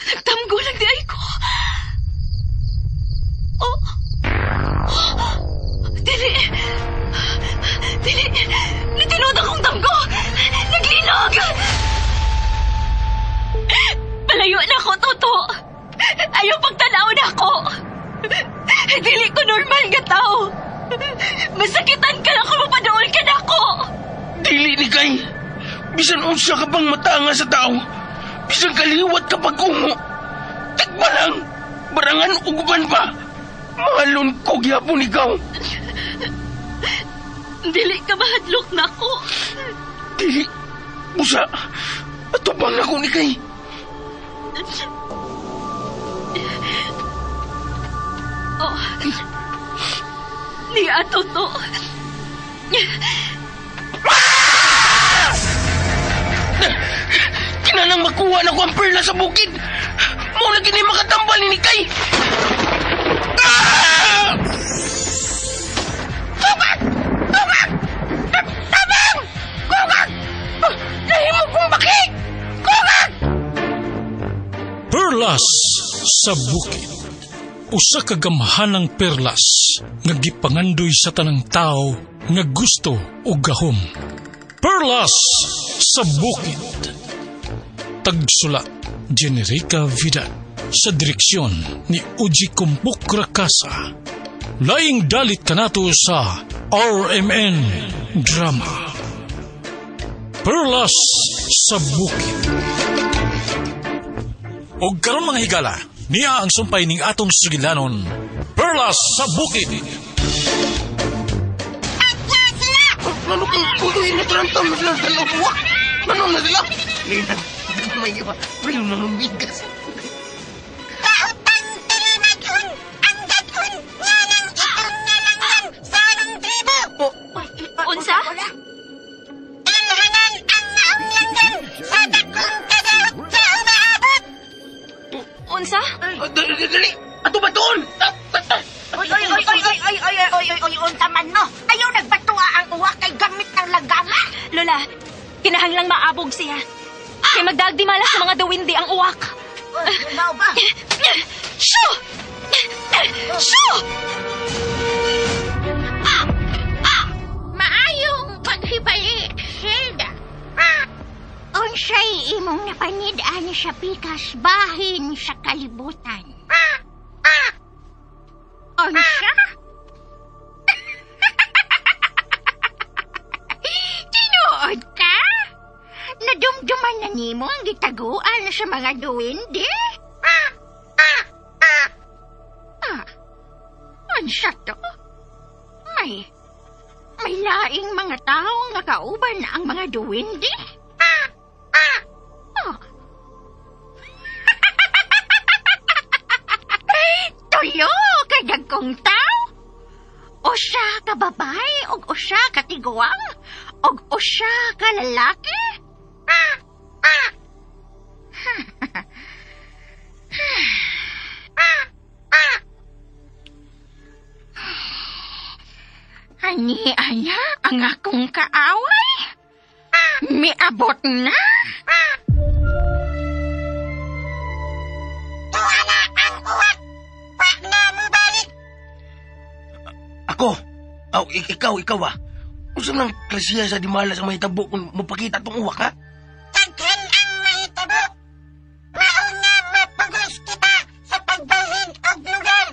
Nagtamgo lang di ay ko. Oh. Dili. Natinuod akong tamgo. Naglinog. Palayo na ako, Toto. Ayaw pagtanaw na ako. Dili ko normal nga tao. Masakitan ka lang kung mapadool ka na ako. Dili ni kay. Bisan unsa ka bang matanga sa tao. Bisan kaliwat ka pag-ungo. Tagba lang. Barangan uguban pa. Mahalon ko gyapon ikaw. Dili ka mahadlok na ako. Dili. Busa. Atubang ako ni kay. Oh. Ni ato to. Kinanang makuha na ko ang perla sa bukid. Mo lagi ni makatambal ni kay. Tubag! Tabang! Kugag! Nahimo kong bakit! Kugag! Perlas sa bukid. Usa ka gamhanang perlas nga gipangandoy sa tanang tao nga gusto og gahom. Perlas sa bukid. Tagsulat Generica Vidal sa direksyon ni Uji Kumpuk Rakasa. Laing dalit kanato sa RMN Drama. Perlas sa bukid. Og karon mga higala, niya ang sumpay ning atong sugilanon. Perlas sa bukid. Ano kang putuin na tarantam na sila sa loob? Ano na sila? Linan, may iba. May nanumbigas. Kaupang tinamadun ang dadun nga ng itong nalangan sa anong tribo. Unsa? Inhanan ang naunlangan sa dakong kadaot sa umaabot. Unsa? Dali! Ato ba doon? Oy, unsa man mo? Ayaw nagbatua ang uwa kay gamit ng lagama. Lola, kinahanglang maabog siya. Kay magdagdimala sa mga dawindi ang uwak. Ano ba? Shoo! Shoo! Maayong paghibali, Hilda. Unsay imong napanid-an sa pikas bahin sa kalibutan? Unsa? Tinuod ka? Nadumduman na nimo ang gitaguan sa mga duwindi? Unsa to? May laing mga tao nga kauban ang mga duwindi? Tulo ka dagkong tao? Usa ka babae og usa ka tiguang? Og usa ka lalaki? Ani ana ang akong kaaway? Miabot na? Tuwala ang uwak! Wag na mo balik! Ako? Ikaw ah. Kung saan lang klasiya sa dimala sa mahitabo kung mapakita tong uwak, ha? Taghan ang mahitabo! Mauna mapagos kita sa pagbalhin og lugar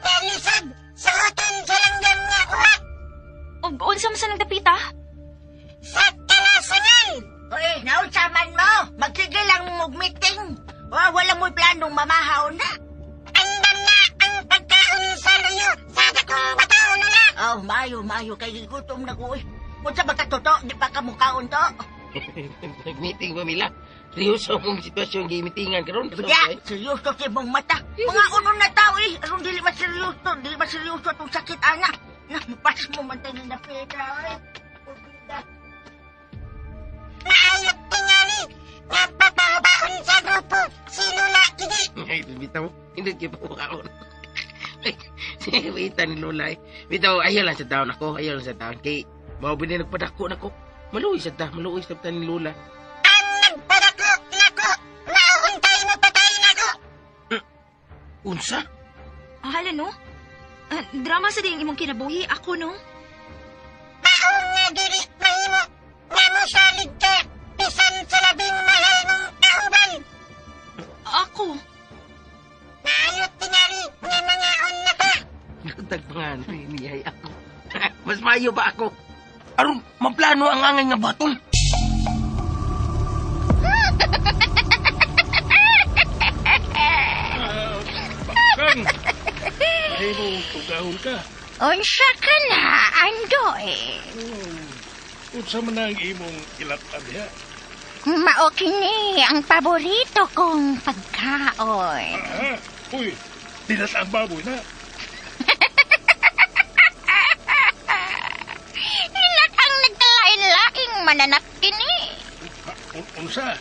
na lisod sa uton sa langgam nga uwak! Og unsa man sa nagdapita? Sa kalasangan! Uy, nausaman mo! Magsigil lang mag-meeting! Wala mo'y planong mamahaw na! Andam na ang pagkaon sa layo sa dakong bataw na na! Oh, mayo, kay gutom na ko eh. Kung sa magkatuto, di pa kamukhaon to. Nag-meeting ba, Mila? Seryoso mong sitwasyon gimitingan karon. Kaya, seryoso si mong mata. Mga unong na tao eh. Anong dili maseryoso? Dili maseryoso itong sakit, anak. Napas mo man tayo na pera eh. Maayot tingali. Napapabahon sa grupo. Sino na kini? Ay, bitaw. Hindi kita makaon. Wait, ni Lola eh. Bitaw, ayaw lang sa taon ako. Ayaw lang sa taon. Kay, mao ba nagpadako na ko. Maluwi sa ta. Maluwi sa ta ni Lola. Ang Unsa? Hala, no? Drama sa din imong kinabuhi. Ako, no? Maong nga dili mahimo nga mo salig ka bisan sa labing mahal mong kauban. Ako. Naayot tingali nga mga na ka. Nagtagpangan niyay ako. Mas mayo ba ako? Aron, maplano ang angay nga batol. Kang, mahimo tugahon ka. Unsa ka na, Andoy? Unsa man ang imong ilatan diha? Mao kini ang paborito kong pagkaon. Uy, dilat ang baboy na. Linat ang nagkalain-laing mananap kini. Unsa?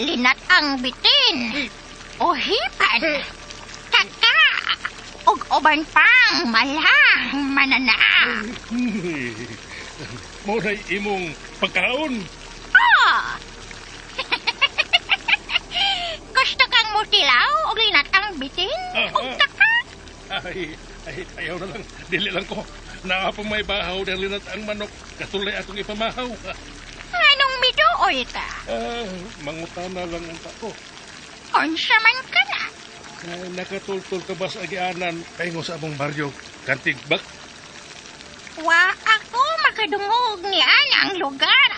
Linat ang bitin. O hipan. Kaka. Ug uban pang malang manana. Mo na imong pagkaon. Ah! Gusto kang mutilaw o linat ang bitin? O kaka? Ayaw na lang. Dili lang ko. Naapang may bahaw ng linat ang manok. Katulay atong ipamahaw. Anong miduol ka? Mangutana lang ang ko. Unsa man ka na? Nakatultol ka ba sa agianan paingo sa among baryo? Kantigbak? Wa ako makadungog ni anang lugar.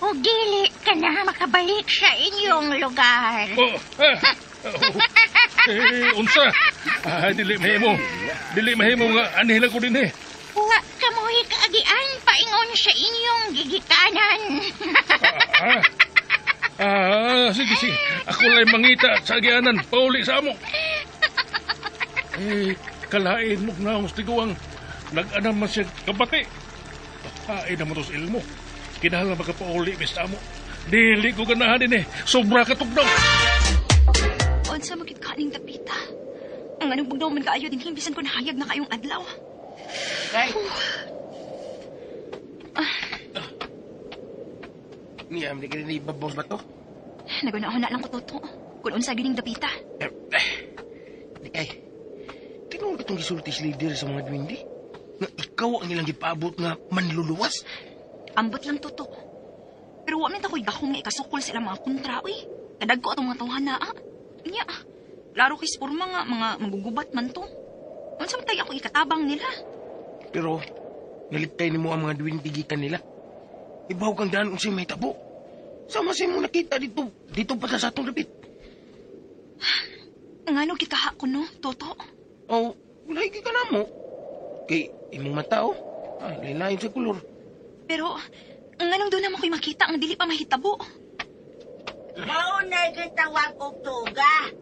O dili ka na makabalik sa inyong lugar. Unsa? Dili mahimo. Dili mahimo nga anihilan ko din eh. Wa ka mo'y kaagian paingon sa inyong gigikanan. Sige. Ako lang mangita sa agianan. Pauli sa amo. Kalain mo na ang tiguang. Nag-anam man siya kabati. Ay naman to sa ilmo. Kinahal na magkapauli, besta mo. Dili ko ganahan din eh. Sobra katugnaw. Unsa magit kaning dapita. Ang anong bugnaw man kaayo din himbisan ko nahayag na kayong adlaw. Kay. Niya, hindi ka rin ibabos ba to? Nagunahon na lang ko toto. Kung unsa gining dapita. Di kay. Tinuod ka itong gisultis leader sa mga duwindi. Nga ikaw ang ilang gipaabot nga manluluwas. Ambot lang toto. Pero wa man ta ko'y gahong nga ikasukol sila mga kontra, uy. Kadag ko atong mga tawhan na, Nya, klaro kay sporma nga, mga magugubat man to. Unsa man tayo ako ikatabang nila. Pero, naliptay ni mo ang mga duwindi gikan nila. Ibaw kang daan kung siya may tabo. Sama siya mo nakita dito pa sa atong lapit. Ang ano kikaha ko, no, toto? Oh, wala ka na mo. Kay, imong mata, lain-lain sa kulor. Pero, ang anong doon naman ko'y makita ang dili pa mahitabo. Maunay gitawag og tuga.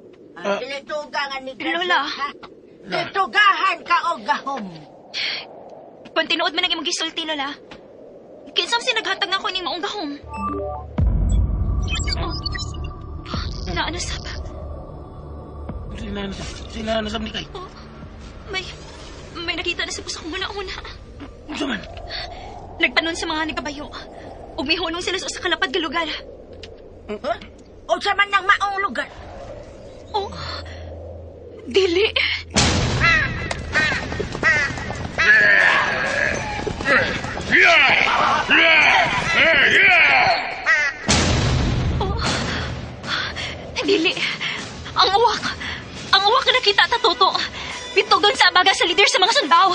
Dili tuga nga ni Lola. Tugahan ka og gahom. Kung tinuod man ang imong gisulti, Lola. Kinsam si naghatag nga ko ning maong gahom. Naano sa ba? Sila nasab ni kay. May nakita na sa puso kong una-una. Unsa man? Nagpanon sa mga nagabayo. Umihunong sila sa kalapad nga lugar. O sa man ng maong lugar. Oh, dili. Oh, dili. Ang uwak na nakita ta, Toto. Bitog doon sa abaga sa leader sa mga sundao.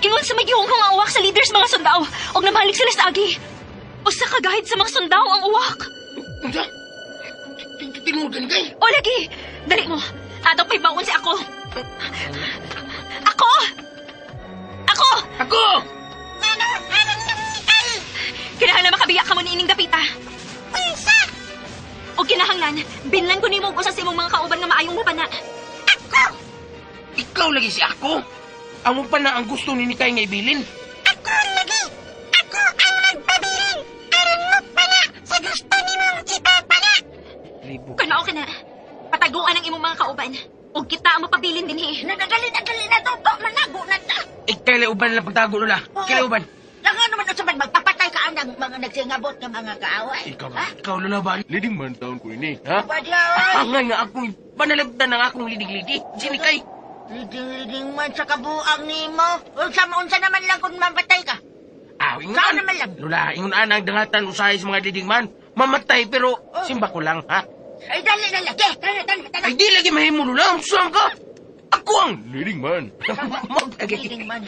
Ingon sa magyunghong ang uwak sa leader sa mga sundao. Og namalik sila sa agi. O sa kagahid sa mga sundao ang uwak. Unsa? Tinudan kay. O lagi, dali mo. Ato pa'y baon si ako. Ako! Kinahanglan makabiyak ka mo ni ining dapita. O kinahanglan, binlan ko ni mo sa imong mga kauban nga maayong mapana. Ikaw lagi si ako. Amo pa na ang gusto ni Nikay nga ibilin. Ako ang nagpabilin. Aron mo pala sa gusto ni mong ipapala. Libo. Kanao ka na. Pataguan ang imong mga kauban. O kita mo pabilin din Nagagali na toto. Manago na ta. Kailan uban na pagtago nila? Kailan uban? Lang ano man sa man magpapatay ka ang mga mga nagsingabot ng mga kaaway. Ikaw lalaban. Leading man taon ko ini, ha? Badya, oy! Angay nga akong panalagdan ng akong lidig-lidi. Sini kay. Liding man sa kabuang nimo. Unsa naman lang kung mamatay ka. Ingon Saan naman lang? Lula, ingon anang dangatan usahay sa mga leading man. Mamatay pero simba ko lang, ha? Ay, dali. Ay, di lagi mahimo, Lula. Saan ka? Ako ang leading man. Leading man.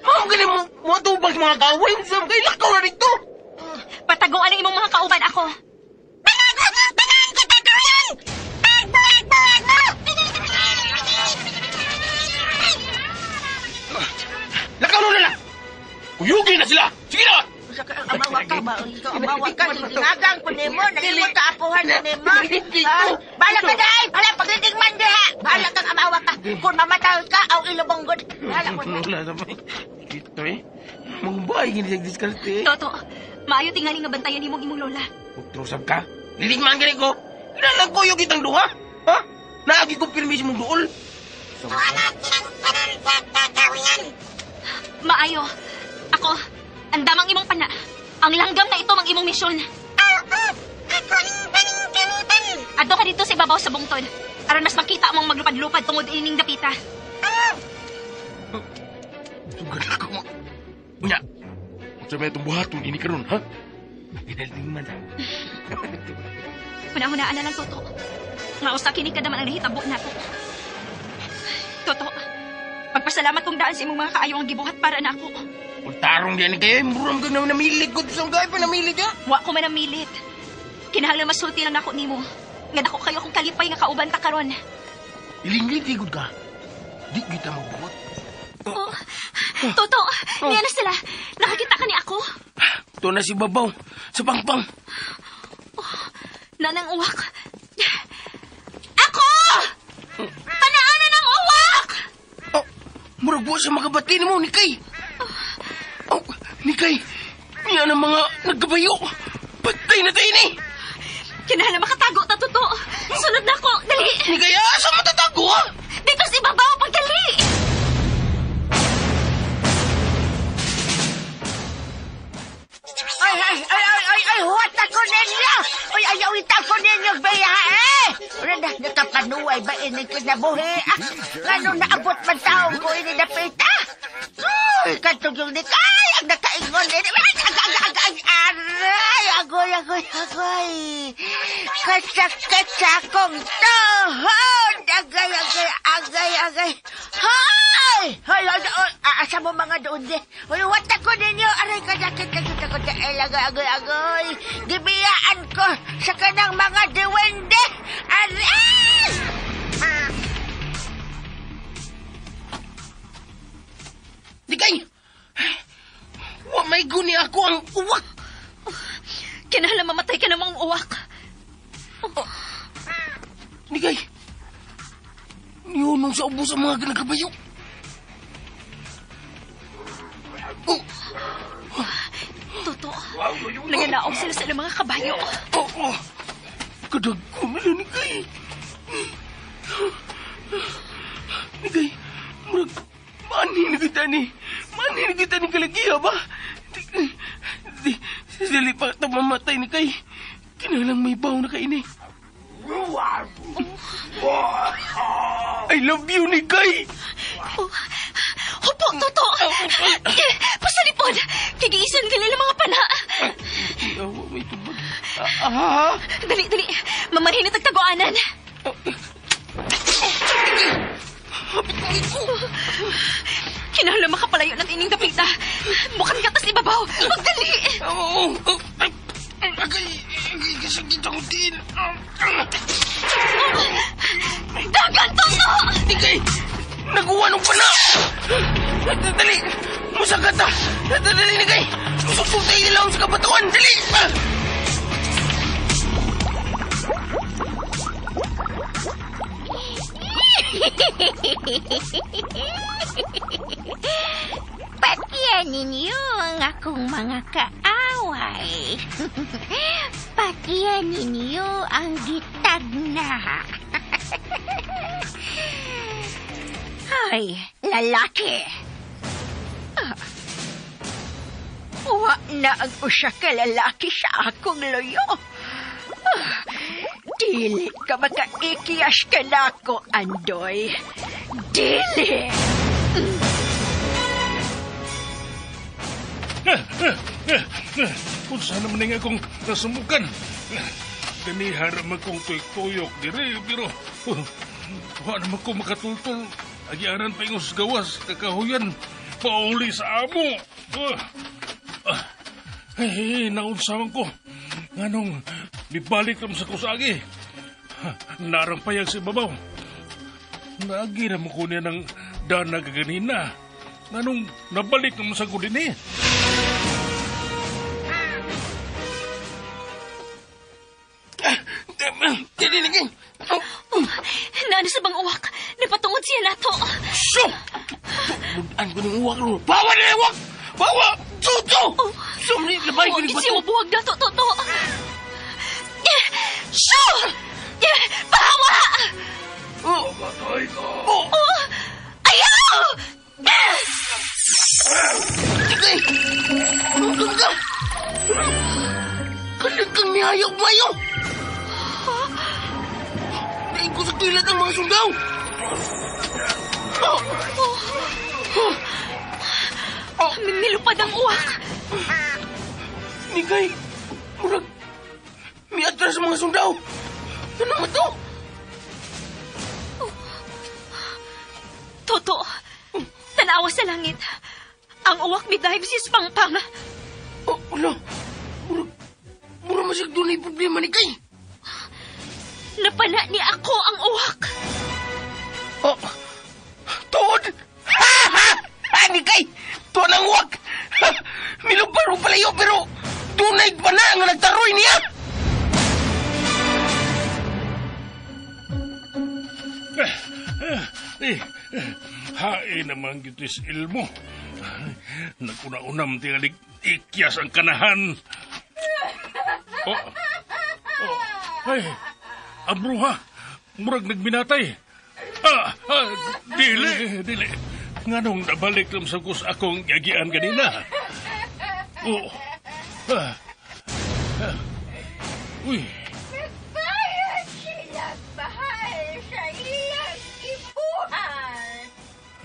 Ma'am, galing mo tubag mga kaway. Saan kayo lakaw na dito? Pataguan ang imong mga kauban ako. Lakaw na lang! Kuyugin na sila! Sige na! Amawa ka ba? Amawa ka. Sinagang ko nimo. Nalimot ka apuhan na nimo. Bala ka dahil. Bala pagdating man diha. Bala kang amawa ka. Kung mamatay ka, aw ilubonggod. Bala mo. Wala naman. Ito eh. Mga bahay gini sa diskarte eh. Toto, maayo tingali nga bantayan imong imong lola. Pagtrusab ka. Lilig man gani ko. Kailangan ko yung kitang duha. Ha? Naagi ko pirmis mong duol. Maayo. Ako, ang damang imong pana. Ang langgam na ito mang imong misyon. Adto ka dito sa ibabaw sa bungtod. Aron mas makita mong maglupad-lupad tungod ining dapita. Sugad ako mo. Unya. Sa may itong buhaton ini karon ha? Ginaling man ha? Hunahunaan na lang, Toto. Nga usa kini kada man ang nahitabo nato. Toto, pagpasalamat kong daan sa imong mga kaayo ang gibuhat para nako. Kung tarong diyan kayo, muram ka na namilit ko. Saan kayo pa namilit ha? Wa ko man ang milit. Kinahanglan masulti lang nako nimo. Nga dako kayo kung kalipay nga kauban ta karon. Ilinglit igod ka. Di kita magbuot. Oh, Toto, niya na sila. Nakakita ka ni ako. Ito na si Babaw. Sa pangpang. Nanang uwak. Ako! Panaanan ng uwak! Oh, murag buwan sa makabati mo, Nikay. Oh, Nikay. Yan ang mga nagkabayo. Patay na tayo ni. Kinahanglan makatago ta, Toto. Sunod na ako. Dali. Nikay, asa matatago ha? Dito si Babaw, pagdali. Ay, huwat ako ninyo! Ay, ayaw itako ninyo, Bea, eh! Rada, nakapanuay ba ini kinabuhi? Ngano naabot man taong ko ini dapita? Uy, katong yung Nikay, ang nakaingon ini. Aray, agoy. Katsa kong tuhod! Agay. Hay, asa mo mga doon di? Uy, huwat ako ninyo! Aray, kadakit ako sa agay. Gibiyaan ko sa kanang mga duwende. Aray! Nikay! Wa may guni ako ang uwak. Kinahanglan mamatay ka namang uwak. Nikay! Niyunong sa ubos ang mga nagkabayo. Oh! Toto, naganaog sila sa ilang mga kabayo. Oh! Kadagko nila, Nikay. Nikay, murag, mani na kita ni kalagiya ba? Dili pa ito mamatay, Nikay. Kinalang may baw na kaini. I love you, Nikay. Hupo, Toto! Pasalipod! Kigiisan ka nila mga pana! Awa, may tubag. Dali! Mamanhin at tagtaguanan! Kinahanglan makapalayo natin ining dapita. Mukhang gatas ibabaw. Magdali! Kasakit ako din. Dagan, Toto! Nikay! Naguha nung pana! Dali! Musagat na! Dali, Nikay! Susutay nila ako sa kabatuan! Dali! Patiyan ninyo ang akong mga kaaway. Patiyan ninyo ang gitagna. Ay, lalaki. Wa na ang usa ka lalaki sa akong loyo. Dili ka makaikiyas ka na ako, Andoy. Dili! Kung saan naman nga akong nasumukan. Ganihar naman kong tuyok-tuyok dire, pero wala naman ko makatultol. Agyanan pa yung gawas, kakahuyan, pauli sa amo. Naunsaman ko. Nganong, bibalik naman sa kusagi. Narang payag si babaw. Naagi naman ko niya ng dana kaganina. Nganong, nabalik naman sa kudin eh. Tiniligin! Naano sa bang uwak? Napatungod siya nato. So! Budan ko ng uwak ro. Bawa na yung uwak! Bawa! Tuto! Sumli, labay ko ng Kasi bato. ubuwag na to, Toto. Shoo! Bawa! Oh! Oh! Ayaw! Tigay! Tulog ka! Kalagang niyayok mayo! Nain ko sa kilat ang mga sundaw! Nilupad ang uwak. Nigay! Murag! May atras sa mga sundaw! Ano naman to? Toto, tanawa sa langit. Ang uwak mi dive si Spangpang. Oh, wala! Murag masig doon ay problema ni Kay! Napana ni ako ang uwak. Oh! Tuod! Ni Kay! Tuod ang uwak! Miluparo pala yun, pero tunay pa na nga nagtaroy niya! Hain naman gitis ilmo. Naguna-unam tingalig ikyas ang kanahan. Ay, ang bruha. Murag nagbinatay. Dili. Nganong nabalik lang sa kus akong yagian ganina. Uy. Nagbayad sila bahal sa iyang ibuhan.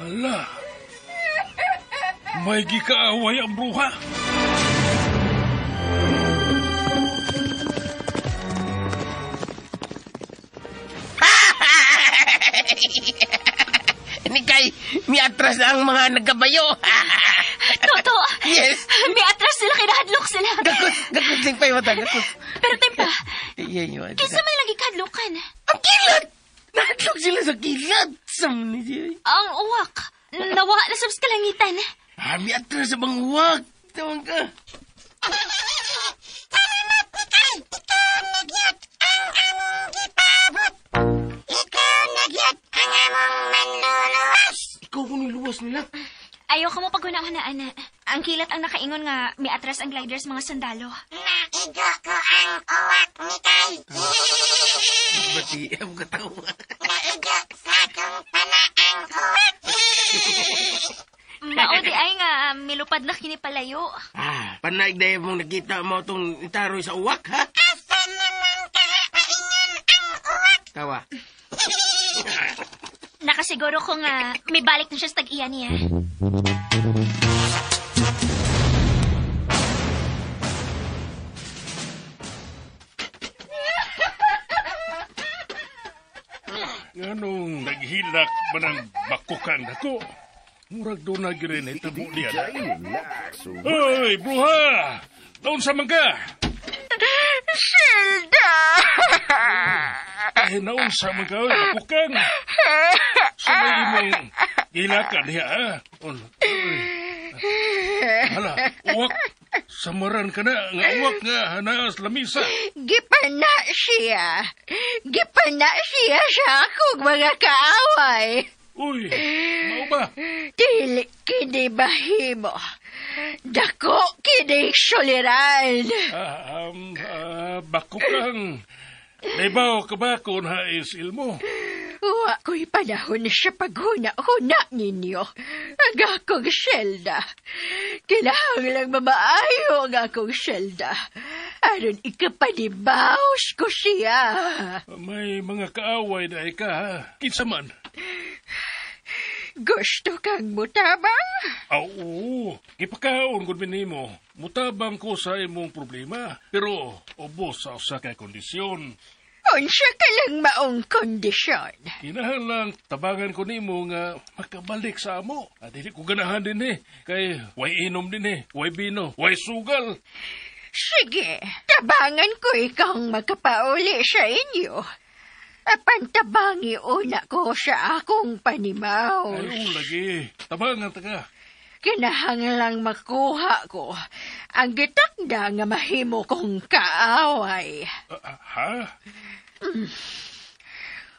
Ala. May gikaaway ang bruha. Ni Kay, may atras na ang mga nagkabayo. Toto, Yes. may atras sila, kinahadlok sila. Gakos din pa yung mata, gakos. Pero tempa, Yan yun. kinsa man lagi kadlokan. Ang kilat! Nahadlok sila sa kilat. Sam ni siya. Ang uwak, nawa na sa kalangitan. May atras sa bang uwak. Tawang ka. Ikaw ko niluwas nila. Ayoko mo paghuna-hunaan. Ang kilat ang nakaingon nga may atras ang gliders mga sundalo. Naigo ko ang uwak ni Kay. Bati, ang katawa. Naigo sa kong panaang uwak. Maudi ay nga, milupad na kinipalayo. Panaig dahil mong nakita mo itong itaroy sa uwak, ha? Asa naman kahapaingan ang uwak. Tawa. Nakasiguro ko nga may balik na siya sa tag-iya niya. Nganong naghilak ba ng bakukan ako? Murag doon na girin itabo niya. Hoy, bruha! Doon sa mangga! Silda! Naunsa man ka, bakukan! Sumali mong gilakan niya, ha? Hala, uwak! Samaran ka na, nga uwak nga, hanaas lamisa. Gipana siya. Gipana siya sa akong mga kaaway. Uy, mau ba? Dili kini bahimo. Dako kini suliran. Bakukang. Naibaw ka ba kung hais ilmo? Wa ko'y panahon sa paghuna-huna ninyo. Ang akong Zelda. Kinahanglang mamaayo ang akong Shelda. Aron ikapanibaos ko siya. May mga kaaway na ka, ha? Kinsa man? Gusto kang mutabang? Oo, ipakaon ko mo. Mutabang ko sa imong problema. Pero, ubos sa usa ka kondisyon. Unsa ka lang maong kondisyon? Kinahanglang tabangan ko nimo nga makabalik sa amo. At dili ko ganahan din kay way inom din way bino, way sugal. Sige, tabangan ko ikang makapauli sa inyo. Apan tabangi una ko sa akong panimaw. Ay, lagi. Tabangan ta ka. Kinahanglang makuha ko ang gitakda nga mahimo kong kaaway. Ha?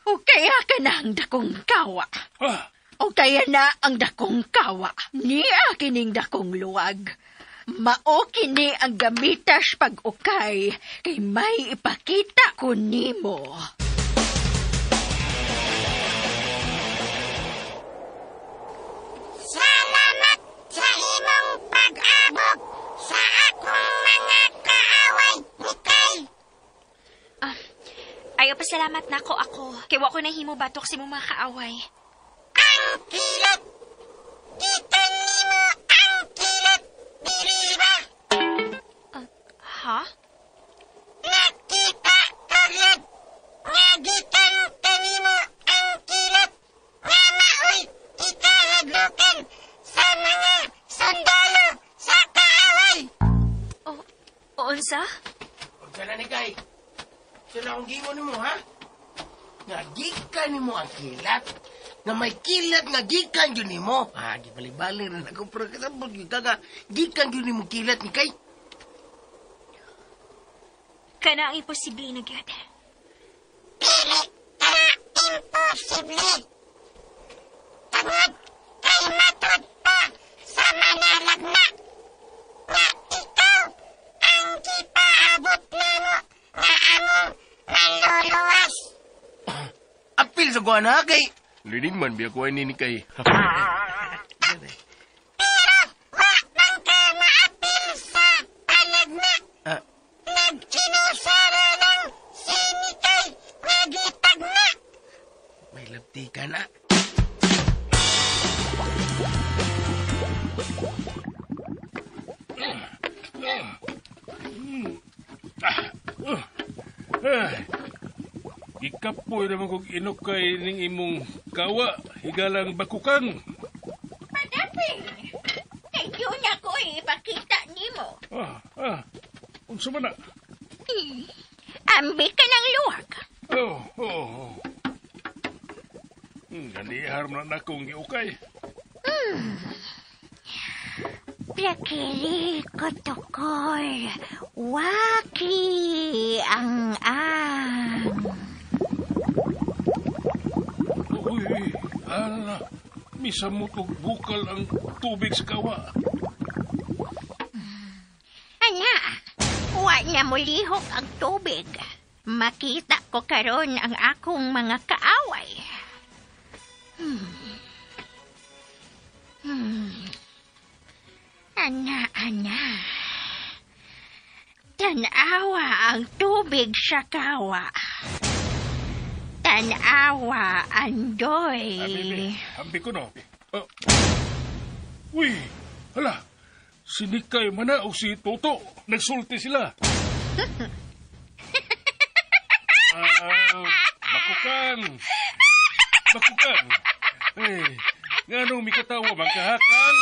O kaya ka na ang dakong kawa. Ha? O kaya na ang dakong kawa. Niya kining dakong luwag. Mao kini ang gamitas pag-ukay kay may ipakita ko nimo. Salamat sa imong pag-abot sa akong mga kaaway, Mikay. Ayaw pasalamat na ako. Kaya wa ko nahimo batok si mong mga kaaway. Ang kilat. Kita nimo ang kilat, Biriba. Ha? Nakita kagad nga gikan kanimo ang kilat nga maoy ikahadlukan sa mga sundalo sa kaaway. Unsa? Huwag ka na ni Kay. Sino ang gingon mo, ha? Nga gikan ni mo ang kilat. Nga may kilat nga gikan yun ni mo. Gibali-bali rin ako. Pero kasabot yun ka gikan yun ni mo kilat ni Kay. Kana ang imposible na gyud. Dili ka imposible. Tungod kay matud pa sa manalagna. Nga ikaw ang gipaabot namo nga among manluluwas. Apil sa kuha na, Kay. Lining man, biya kuha ni Kay. Pero wa man ka maapil sa palagna. Nagsinusara lang si Mikay nga gitagna. May labti ka na. Ikapoy naman kong inukay ning imong kawa, higalang bakukang. Padaping, kayo na ko ipakita nimo. Unsa man na? Ambi ka ng luwag. Ganihar na akong giukay. Prakiri ko tukol, waki ang. Uy, ala, misa mo bukal ang tubig sa kawa. Anya, wa na mulihok ang tubig. Makita ko karon ang akong mga kaaway. Ana. Tanawa ang tubig sa kawa. Tanawa, Andoy. Ambi ko no. Uy, hala, si Nikay mana o si Toto, nagsulti sila. Bakukang. Nga nung may katawa bang kahakang?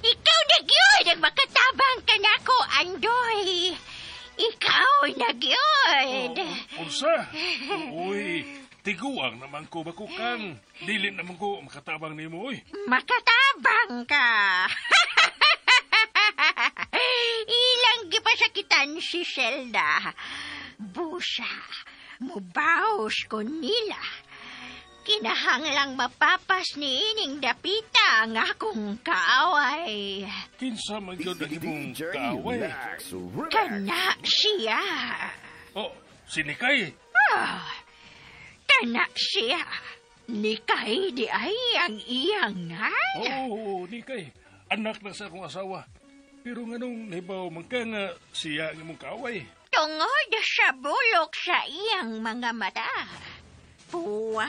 Ikaw nagyod ang makatabang ka na ko, Andoy. Ikaw nagyod. Unsa? Uy, tiguang naman ko bakukang. Dili naman ko makatabang ni mo, uy. Makatabang ka. Ilang gipasakitan si Zelda. Busa, mubaos ko nila. Kinahanglang mapapas ni ining dapita ang akong kaaway. Kinsa man gyud ang imong kaaway? Kana siya. Oh, si Nikay. Kana siya. Ni kay di ay ang iyang ngay. Oo, di kay. Anak na sa akong asawa. Pero nganong nahibaw man ka nga siya ang imong kaaway. Tungod sa bulok sa iyang mga mata. Puwa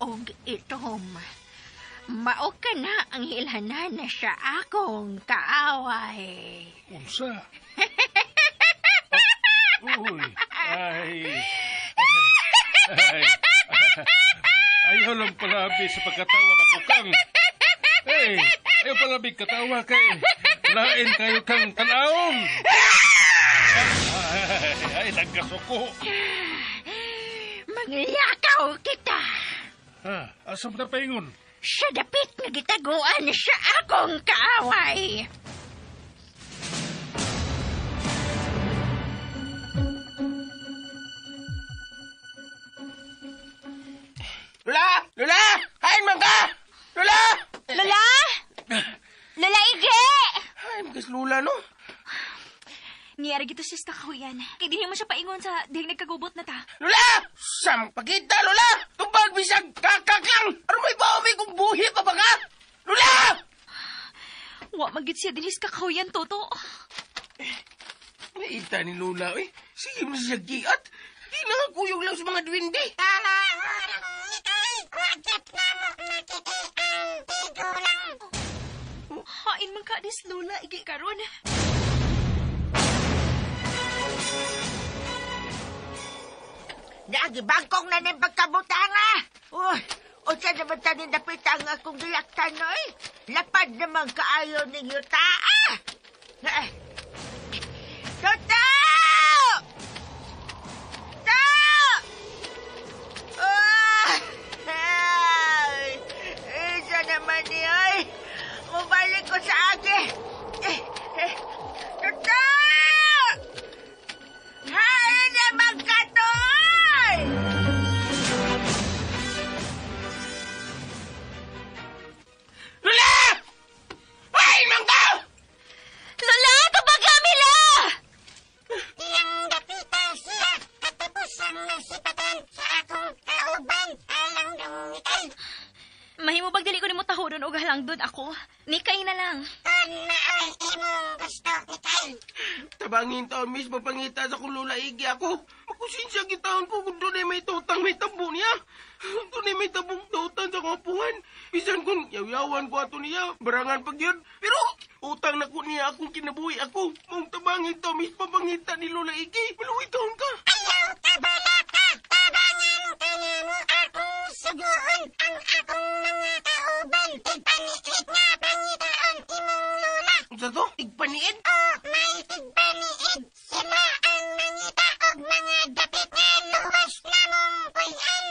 og itom. Mao ka na ang ilanan sa akong kaaway. Unsa? Uy, ay. Ayaw lang palabi sa pagkatawa na kukang. Hey, ayaw palabi katawa kay lain kayo kang tanaon. Ay, nagkasuko. Mangyakaw kita. Asam na paingon. Sa dapit nga gitaguan sa akong kaaway. Lola! Lola! Hain man ka! Lola! Lola! Lola Ige! Hain man kas Lola, no? Niyari gito sis kakahuyan. Kaya di mo siya paingon sa dihing nagkagubot na ta. Lola! Sam pagkita, Lola! Tupag bisag kakakang! Ano may baumi kung buhi pa ba ka? Lola! Wa magit siya dinis kakahuyan, Toto. Naita ni Lola, eh. Sige mo siya giat. Di na kuyog lang sa mga duwindi. Hain man ka dis, Lola. Ige karon. Nagibangkong na ng pagkabutanga. Uy, o siya naman tanin dapit ang akong gilaktan, oy. Lapad naman kaayo ninyo taa. Toto! Isa naman ni, oy. Mubalik ko sa akin. Toto! Hain naman ka to, oy! Lola! Hain man ka! Lola! Tabaga, Mila! Iyang dapita siya katapusan na sipatan sa akong kauban alang dumikay. Mahimo bag dali ko ni mo tahuron og halangdon ako. Nikay na lang. Ano ay imong gusto ikay? Tabangin taon mismo pangita sa kung Lola Igi ako. Makusinsya kita ko kung doon ay may tutang may tabo niya. Doon ay may tabong tutang sa kapungan. Bisan kung yaw-yawan ko ato niya, barangan pag yun. Pero utang na ko niya akong kinabuhi ako. Mong tabangin taon mismo pangita ni Lola Igi. Maluwi taon ka. Ayaw ka bala ka, tabangan ka na mo ako. Suguon ang akong mga kauban. Ipaniit nga pangitaan imong lola. Sa to, igpaniid. O may tigpaniid. Sila ang nangita og mga dapit nga luwas na mong kuyan.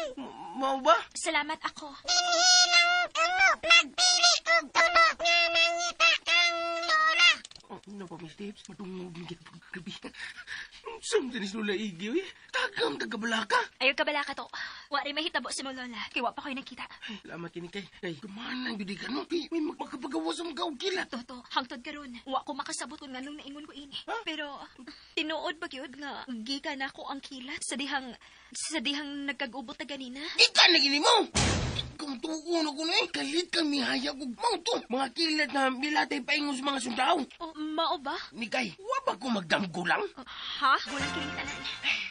Mau ba? Salamat ako. Dinihilang tunok, nagpili og tunok nga nangita kang lola. Ano pa, Miss Tips? Matungog ng kita pagkabi. Saan din is Lola Igi, eh? Tagam, tagabalaka. Ayaw ka bala ka to. Wa rin mahitabo si mo, Lola. Kaya wa pa kayo nakita. Salamat kini kay. Kay, kumanan yun ka, no? Kay, may magpagkapagawa sa mga kilat. Toto, hangtod karon. Wa ko makasabot kung nganong naingon ko ini. Pero tinuod ba gyud nga gikan nako ang kilat sa dihang nagkagubot na ganina? Di ka nagini mo! Kung tuon ako na eh, kalit kami hayag og mau to. Mga kilat na bilatay paingon sa mga sundao. O, mao ba? Nikay, wabag ko magdamgo lang. Ha? Walang kilitanan.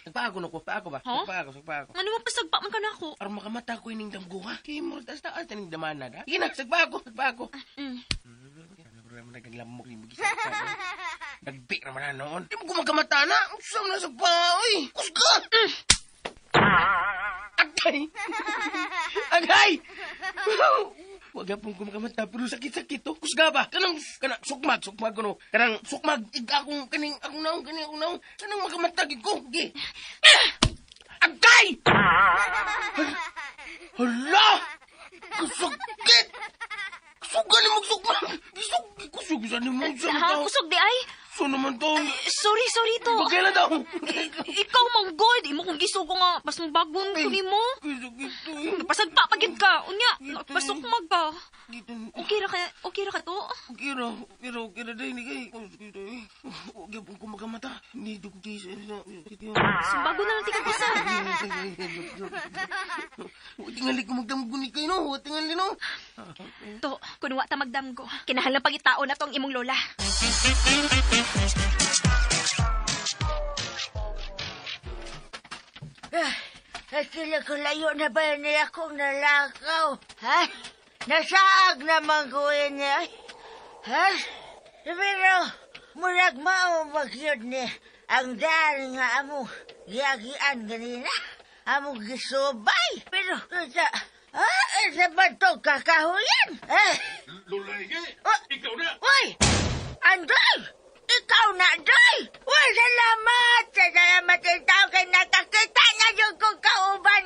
Nagpaako na ko, paako ba? Huh? Sagpaako. Ano mo pasagpa man ka na ako? Aron makamata ko ining damgo ha. Kay mo tas taas taning damana da. Sige na, sagpaako. Mm. Ano problema naglamok ni bugis. Nagbi naman na noon. Di mo ko makamata na. Usam na sagpa, oy. Kusga! Agay! Agay! Wag pong kumakamata, pero sakit-sakit to. Kusga ba? Kanang sukmag ko no. Kanang sukmag, akong naong. Kanang makamatagin ko. Gi. Agay! Hala! Kasakit! Kusugan ni magsukmag! Kusugan ni magsukmag! Ha? Kusog di ay? So naman to. Sorry to. Bagay na daw. Ikaw, manggod. Imo kong gisugo nga. Pas mong bagon ko ni mo. Gito eh. Napasagpa pagid ka. Unya, pasok mag ka. Gito. Okay ra ka to? Okay ra dahil ni kay. Gito eh. Huwag yung kumakamata. Hindi ko kisa. Bago na lang tika bisa. Huwag tingali ko magdamgo ni kayo, no? Huwag tingali, no? To, kunwa ta magdamgo. Kinahanglan pagitao na tong imong lola. Sila ko layo na ba niya akong nalakaw? Ha? Nasaag naman ko niya. Ha? Pero, murag maumagyod ni ang dahil nga amo giagian ganina. Amo gisubay. Pero, sa ba ito kakahuyan? Lola Ige, ikaw na. Uy! Andoy! Ikaw na, Doy! Uy, salamat! Salamat yung tao kay nakakita niya yung kong kauban.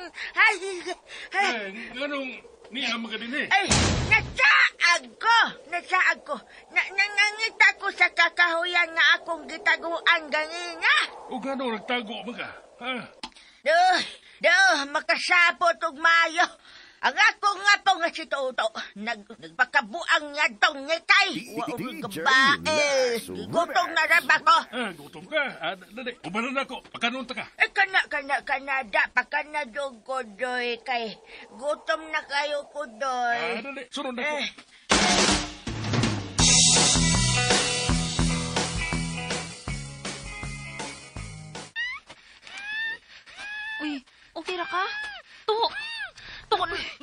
Ganong niya mga din eh. Ay, nasaag ko. Nangangita ko sa kakahuyan nga akong gitaguan ganina. O ganong nagtago mga, ha? Makasapot og mayo. Ang ako nga po nga si Toto, nagpakabuang niya tong ngitay. Waong kabae. Gutong na raba ko. Gutom ka. Dali, ubanan ako. Pakanon ta ka. Kanada, pakanadog ko, Doy, kay gutom na kayo ko, Doy. Dali, sunod ako. Uy, okay ra ka?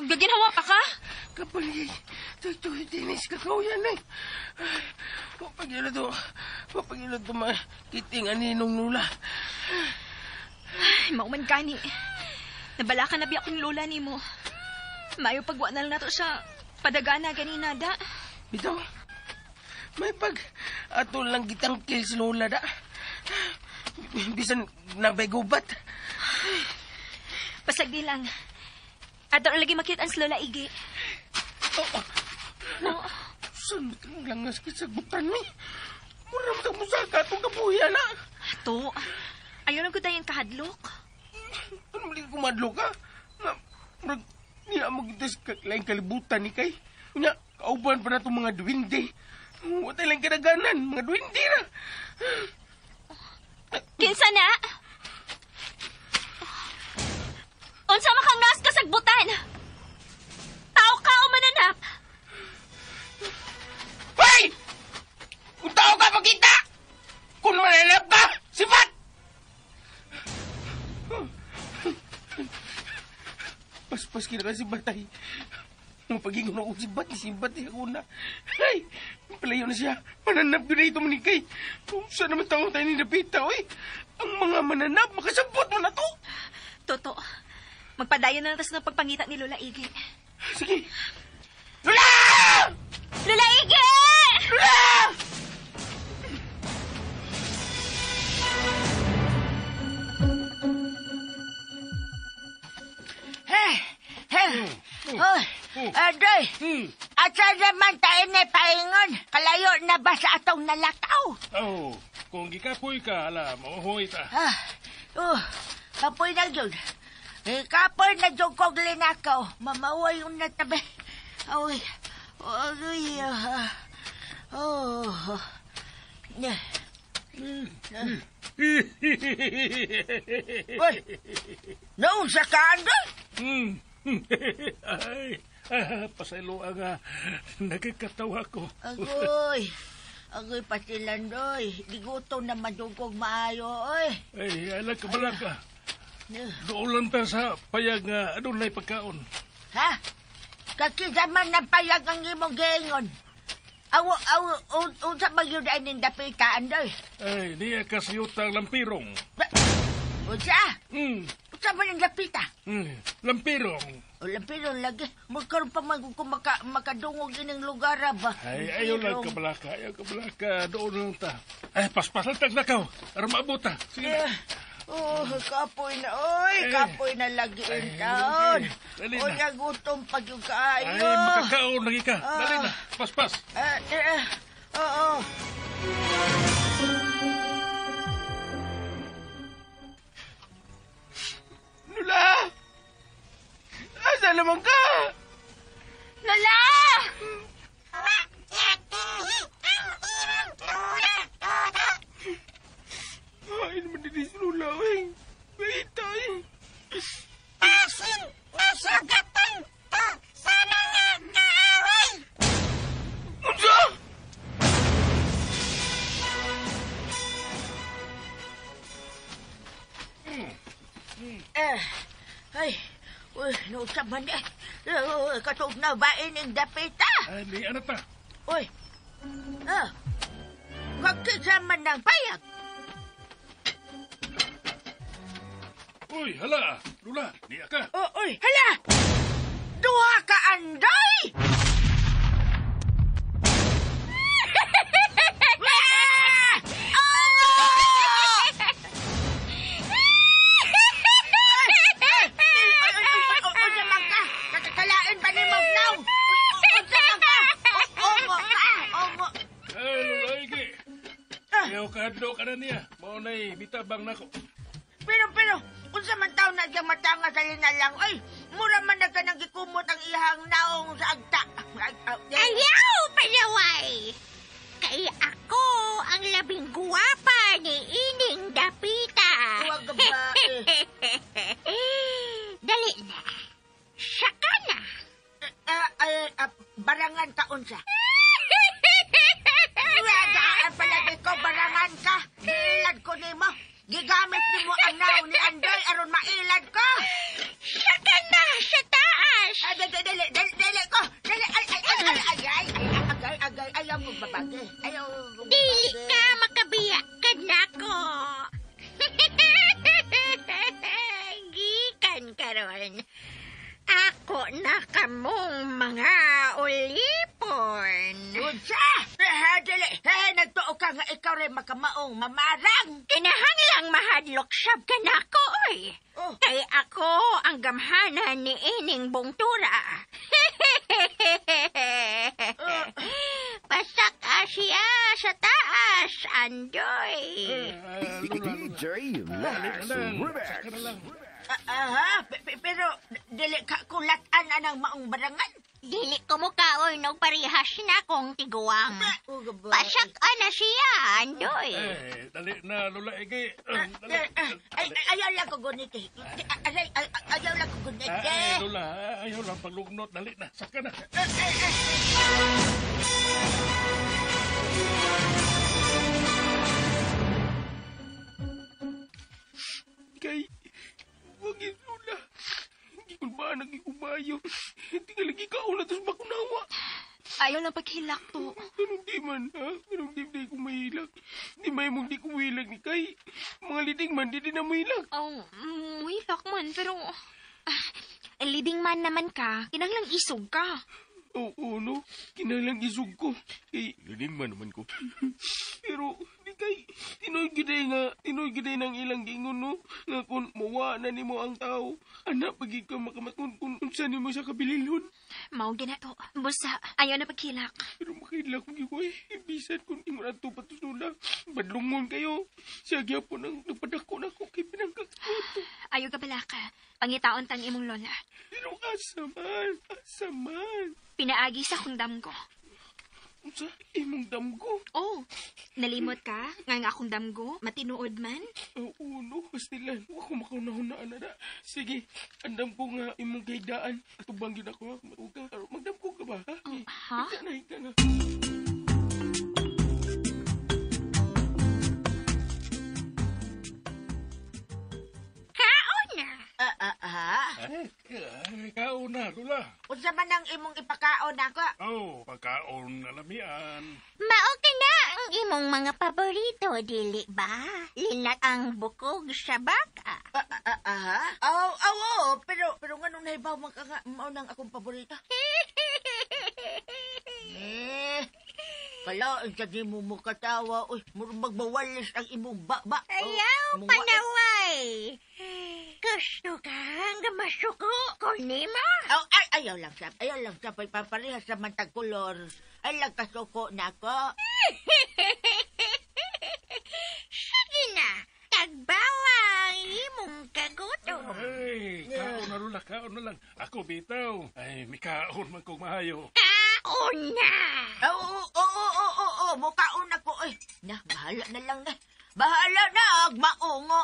Gaginawa pa ka? Kapalay. Ito, dinis kakauyan eh. Papagila to makiting aninong nula. Ay, mauman ka ni. Nabala ka na biya akong lola ni mo. Mayo pagwa na lang nato sa padagana ganina, da. Bitaw, may ato lang kitang kills lola da. Bisan nabay gubat. Pasagdi lang. Ato lagi makita ang lola Ige. No. Saan kang langas kisagutan mi? Muram ka mo sa katong kabuya na. To, ayaw na ko tayong kahadlok. Ano mali kumadlo ka? Murag, niya mo kita sa laing kalibutan ni kay. Kunya, kauban pa na itong mga duwinde. Wala lang kadaganan, mga duwinde na. Kinsa na? Unsa makang nas kasagbutan? Tao ka o mananap? Hoy! Kung tao ka makita! Kung mananap ka, sipat! Paspas kina ka si Batay. Ang pag-ingon ako si Batay ako na. Ay, palayo na siya. Mananap yun na ito manikay. Saan naman tayo ni Napita, oy? Ang mga mananap, makasabot mo na to. Toto, magpadayon na natas ng pagpangita ni Lola Ige. Sige. Lola! Lola Ige! Lola! Adoy, asa naman tayo na paingon? Kalayo na ba sa atong nalakaw? Kung gikapoy ka, mauhoy ta. Kapoy na yun. Kapoy na yun kong linakaw. Mamaway yung natabi. Uy. Noong sa kandol? Ay, pasaylo ang nagkakatawa ko. Agoy pasilandoy. Digutom na madugog maayo, oy. Ay, alam ka bala ka. Doon lang ta sa payag nga adun na pagkaon. Ha? Kakisaman ng payag ang imong gaingon. Unsa ba yun ay nindapitaan, doy? Ay, niya kasayutang lampirong. Unsa? Unsa ba nindapita? Lampirong. Lampirong lagi. Magkaroon pa makadungog ining lugar, ba? Ay, ayaw lang ka balaka. Doon lang ta. Ay, paspasan tag nakaw. Para maabuta. Sige na. Kapoy na, oy. Kapoy na lagi in taon. O, nagutom pag yung kaayo. Ay, makakaon lagi ka. Dali na. Paspas. Oo. Ay, uy, nausa man eh. Katog na ba ining dapita? Ali, ano ta? Uy, magkasama ng payag. Uy, hala! Lula, niya ka. Uy, hala! Duha ka, Andoy! Ayaw kahadlo ka na niya. Maunay, bitabang nako. Pero, unsa man taon na siyang matanga sa linalang, ay, mura man na ka nang gikumot ang ihang naong sa agta. Ayaw, palaway! Kaya ako ang labing guwapa ni Ining Dapita. Huwag ka ba, Dali na. Saka na. Barangan ka unsa. Wadaan palagi ko, barangan ka. Ilad ko nimo. Gigamit nimo ang naong ni Andoy aron mailad ko. Saka na sa taas. Dali ko. Dali, agay, ayaw mo babagi. Ayaw mo Dili babagi. ka makabiya ka na ko. Gikan karon. Ako na kamong mga ulipon. Unsa? Dali. Nagtuo ka nga ikaw rin makamaong mamarang. Kinahanglang mahadlok sab ka na ko, oy. Oh. Kay ako ang gamhanan ni Ining Bungtura. Pasak siya sa taas, Andoy. DJ Max Remix. Saka na lang. Pero dili ka kulatan anang maong barangan. Dili ko mo kaon og parihas na kong tiguang. Pasak na siya, Andoy. Dali na, Lula, Igi. Ayaw lang ko gunit eh. Ayaw lang ko gunit eh. Lula, ayaw lang paglugnot. Dali na, saka na. Kay, huwag yun, Lula. Hindi ko ba nagigumayo. Hindi ka lagi kaulat sa bakunawa. Ayaw lang paghilak to. Pero di man, ha? Pero di ko mahilak. Di may mong di ko mahilag ni Kay. Mga liding man, di na mahilag. Hilak man, pero... Leading man naman ka, kinanglang isog ka. Oo, no? Kinalang isog ko. Eh, liding man naman ko. Pero, di Kay, tinoy giday ng ilang gingon, no? Nga kung mawa na ni mo ang tao, anak, pagig ka makamatun kung unsa ni mo sa kabililon. Mao gina to. Busa, ayaw na paghilak. Pero makilak ko gigo eh. Ibisan kung imo na ito patusula. Badlungon kayo. Siya gyapon ang nagpadako na ko kay pinangkak. Ayaw ka bala ka. Pangitaon tang imong lola. Pero asaman. Pinaagi sa akong damgo. Sa imong damgo. Oh, nalimot ka? Nga akong damgo? Matinuod man? Oo, no. Pastilan. Huwag ko makaunahunaan na. Sige, andam ko nga imong gaydaan. Atubang yun ako. Matuga. Magdam ko ka ba? Ha? Ha? Hika na. Kaon na. Ikaw na, Lula. Unsa man ang imong ipakaon ako? Oh, pagkaon na lamian. Mao ka na ang imong mga paborito, dili ba? Linak ang bukog sa baka. Pero nga nung nahibaw man ka nga, mao nang akong paborito. Kala, sa di mo katawa, uy, murag magbawalis ang imong baba. Ayaw, panaway. Gusto ka hanggang masuko ko nimo? Ayaw lang siya, paparehas sa mantag kolor. Ay lang kasuko na ko. Sige na, tagbawang imong kagutom. Ay, kaon na, Lula, kaon na lang. Ako bitaw. Ay, may kaon man kong mahayo. Kaon na. Oo, mukaon ako, uy. Bahala na lang na. Bahala na, maungo.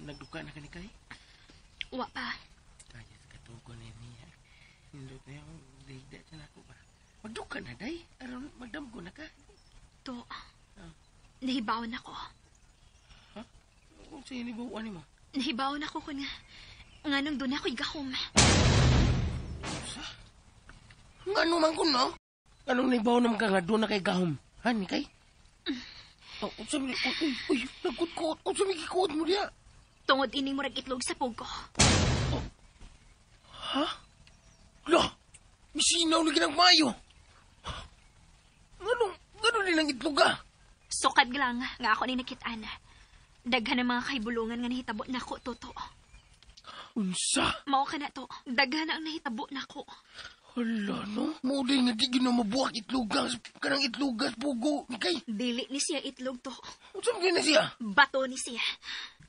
Nagduka na ka ni Kay? Wa pa. Kaya katugo na niya. Hindot na yung digda na ako ba? Magduka na, day. Aron, magdamgo na ka. To, nahibaon ako. Kung sa'yo nibuuan mo. Nahibaon ako kung nga nung doon ako igahom. Nga naman ko, no? Anong naibaw naman ka nga doon na kay gahom? Hani kay? Sabi, uy, nagkut-kot. Sabi, kikot mo diya. Tungod ining murag itlog sa pugo. Ha? Lo, misinaw na ginagmayo. Ganun din ang itlog ah. Sukad lang nga ako ni nakitaan. Daghan ang mga kahibulungan nga nahitabo na ko, Toto. Unsa? Mao ka na to. Daghan ang nahitabo na ko. Hala, no? Mauday nga di ginamabuak itlogas. Kanang itlogas, pugo. Kay, Dili ni siya itlog to. unsa mo na siya? Bato ni siya.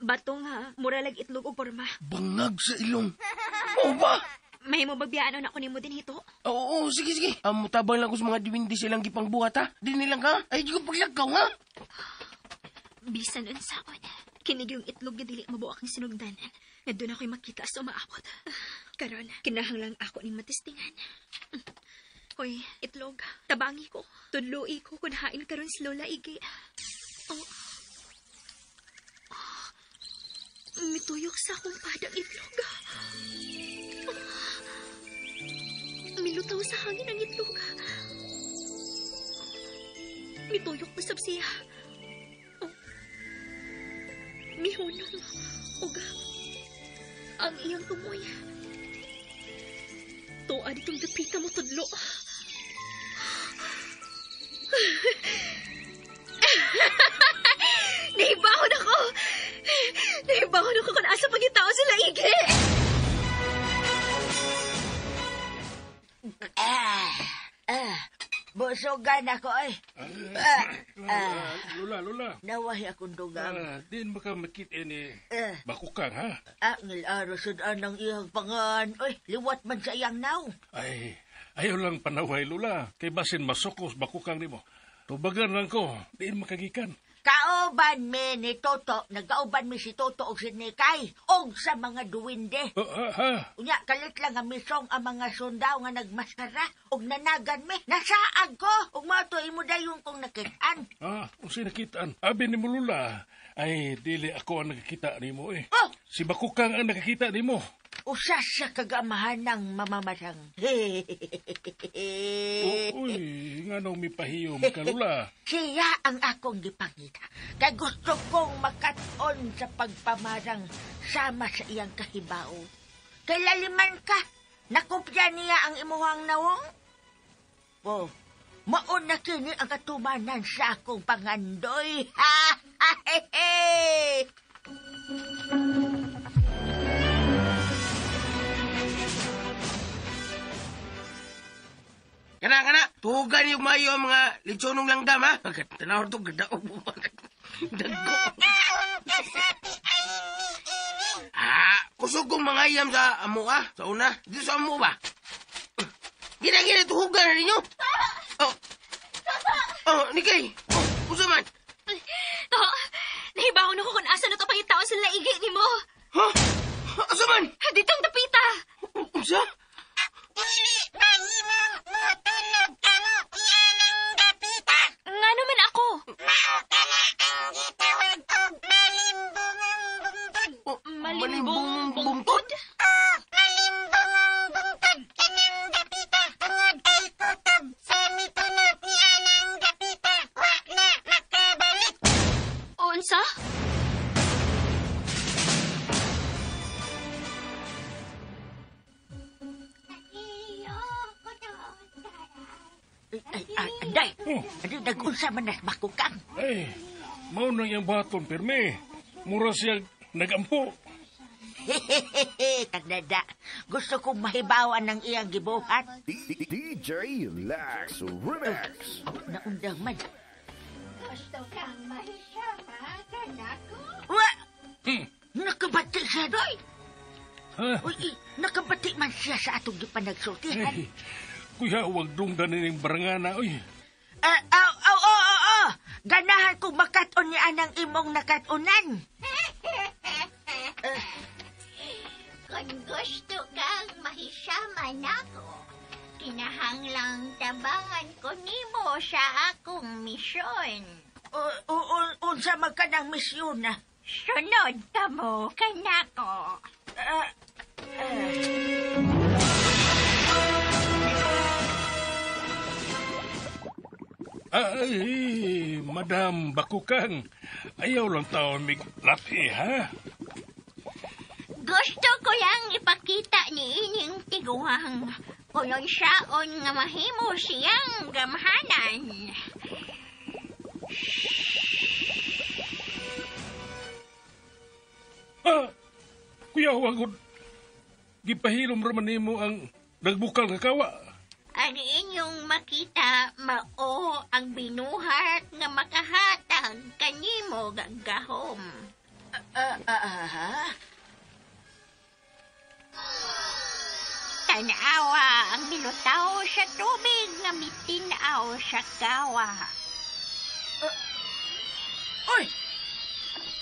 Bato nga, muralag itlog o porma. Bangag sa ilong. Oo ba? May mo bagbiyaan na ako ni mo din hito. Oo, sige. Mutabang lang ko sa mga diwindi silang gipang buhat, ha? Di nilang ka? Ay, di ko paglagaw, ha? Bisan unsaon. Kinig yung itlog nga dili mabuak ni sinugdanan. Nga doon ako'y makita sa umaabot. Karon, kinahanglang ako ni matistingan. Hoy, itlog, tabangi ko. Tudloi ko kung hain karon si Lola Igi. Mituyok sa akong padang itlog. Milutaw sa hangin ang itlog. Mituyok na sab siya. Mihunong uga ang iyang tumoy. Tuwa ditong dapita mo tudlo. Nahibahon ako kung asa pagitao sila Ige. Busogan ako, ay. Lola. Nawahi akong dugang. Din baka makita ni bakukang, ha? Ngil arasan ang iyang pangan. Oy, liwat man sa iyang naw. Ay, ayaw lang panaway, Lola. Kay basin masukos bakukang ni mo. Tubagan lang ko, din makagikan. Kauban mi ni Toto. Nagkauban mi si Toto o si Nikay. Og sa mga duwinde. Unya, kalit lang ang misong ang mga sundaw nga nagmaskara. Og nanagan mi. Nasaag ko. Og matuloy mo dayon kong nakitaan. Kung sinakitaan. Abi ni mo, Lola. Ay, dili ako ang nakikita ni mo eh. Oh! Si bakukang ang nakikita ni mo. Usa sa kagamahan ng mamamatang. Uy, nga nung mipahiyom ka, Lola. Siya ang akong gipangita. Kaya gusto kong makaton sa pagpamarang sama sa iyang kahibao. Kay laliman ka, nakupya niya ang imuhang nawong. Oh, maon na kini ang katumanan sa akong pangandoy. Kana, tuhugan yung mayo ang mga litsonong langgam, ha? Tanawar to, gadaog mo. Dago. Kusog kong mga iyam sa amo, ha? Sa una. Dito sa amo ba? Gina, tuhugan na ninyo. Nikay. Usa man. Nahibahon ako kung asa na to pangitaon sa laigi ni mo. Ha? Asa man? Ditong dapita. Usa? Nga naman ako. Malimbong bungtod? Unsa? Anday, nagunsa man na makukang. Ay, mao nang yung baton, pirme. Mura siya nagampo. Tagdada, gusto kong mahibawan ng iyang gibuhat. DJ Lax Remix. Naundang man. Gusto kang mahisama ka na ko? Wa! Nakabati siya, doy. Ha? Uy, nakabati man siya sa atong gipanagsultihan. Ay, kuya, huwag dunggan nining barangana, oy. Ganahan kong makaton niya ang imong nakatunan. Kung gusto kang mahisaman ako, kinahanglang tabangan ko nimo sa akong misyon. Unsa man ka ng misyon na? Sunod ka mo kanako. Ay, Madam Bakukang, ayaw lang taon mig lati, ha? Gusto ko lang ipakita ni ining tiguang kung saon nga mahimo siyang gamhanan. Kuya, wagod. Gipahilom raman nimo ang nagbukal nga kawa. Ang inyong makita mao ang binuhat nga makahatag kanimo gagahom. Tanawa ang milutaw sa tubig nga mitinaw sa kawa. Oy!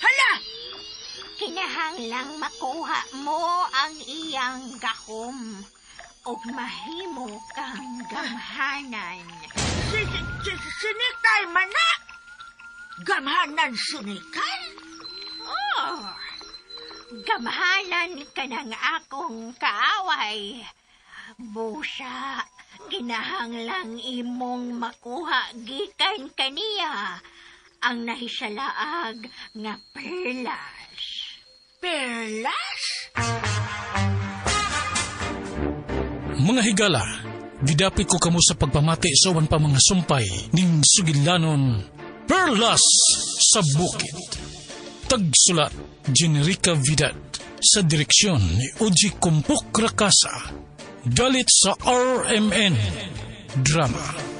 Hala! Kinahanglang makuha mo ang iyang gahom o mahimo kang gamhanan. Sinikay man na! Gamhanan sinikay? Oh, gamhanan ka ng akong kaaway. Busa, kinahanglang imong makuha gikan kaniya ang nahisalaag nga perlas. Perlas? Mga higala, gidapit ko kamo sa pagpamati sa uwan pa mga sumpay ning sugilanon Perlas sa Bukid. Tagsulat Generica Vidal sa direksyon ni Uji Kumpuk Rakasa. Dalit sa RMN Drama.